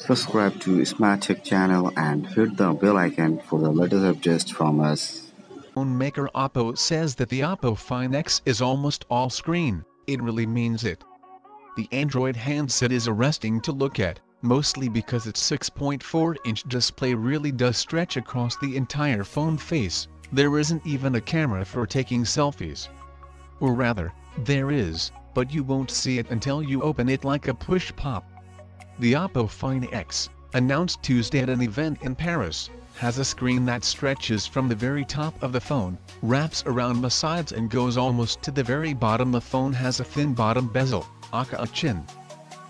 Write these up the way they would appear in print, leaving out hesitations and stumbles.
Subscribe to Smart Tech channel and hit the bell icon for the latest updates from us. Phone maker Oppo says that the Oppo Find X is almost all screen. It really means it. The Android handset is arresting to look at, mostly because its 6.4-inch display really does stretch across the entire phone face. There isn't even a camera for taking selfies. Or rather, there is, but you won't see it until you open it like a push pop. The Oppo Find X, announced Tuesday at an event in Paris, has a screen that stretches from the very top of the phone, wraps around the sides and goes almost to the very bottom. The phone has a thin bottom bezel, aka a chin.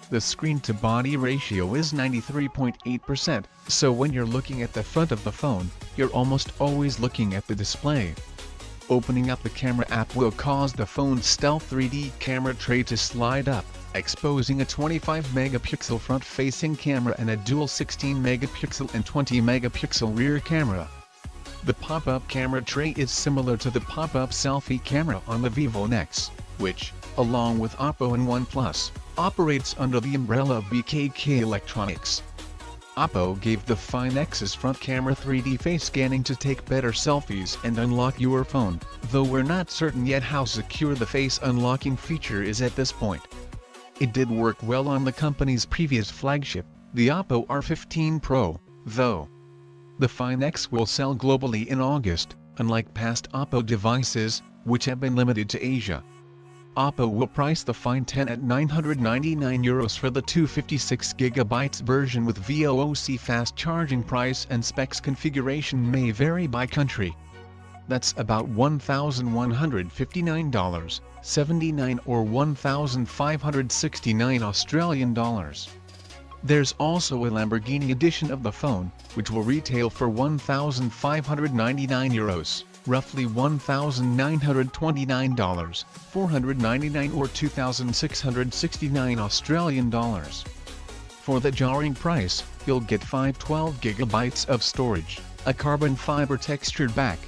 The screen-to-body ratio is 93.8%, so when you're looking at the front of the phone, you're almost always looking at the display. Opening up the camera app will cause the phone's stealth 3D camera tray to slide up, exposing a 25-megapixel front-facing camera and a dual 16-megapixel and 20-megapixel rear camera. The pop-up camera tray is similar to the pop-up selfie camera on the Vivo Nex, which, along with Oppo and OnePlus, operates under the umbrella of BKK Electronics. Oppo gave the Find X's front camera 3D face scanning to take better selfies and unlock your phone, though we're not certain yet how secure the face unlocking feature is at this point. It did work well on the company's previous flagship, the Oppo R15 Pro, though. The Find X will sell globally in August, unlike past Oppo devices, which have been limited to Asia. Oppo will price the Find X at €999 for the 256GB version with VOOC fast charging. Price and specs configuration may vary by country. That's about $1,159.79 or $1,569 Australian dollars. There's also a Lamborghini edition of the phone, which will retail for €1,599, roughly $1,929, $499 or $2,669 Australian dollars. For the jarring price, you'll get 512GB of storage, a carbon fiber textured back.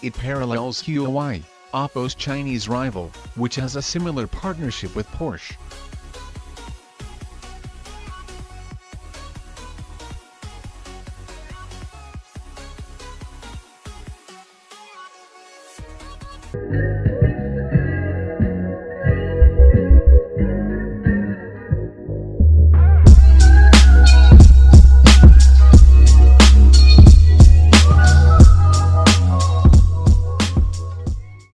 It parallels Huawei, Oppo's Chinese rival, which has a similar partnership with Porsche.